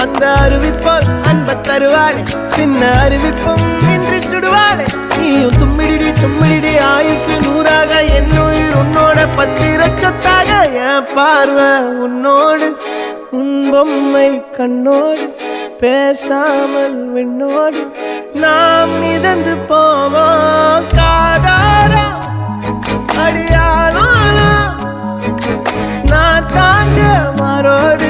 அந்த அறிவிப்போல் அன்ப தருவாளே சின்ன அறிவிப்பும் இன்று சுடுவாளே நீயும் தும்மிடி ஆயுசு நூறாக என் உயிர் உன்னோட பத்திர சொத்தாக என் பார்வை உன்னோடு உன் பொம்மை கண்ணோடு பேசாமல் விண்ணோடு நாம் மிதந்து போவோம் காதாரா அடியானாலும் நான் தாங்க மாறோடு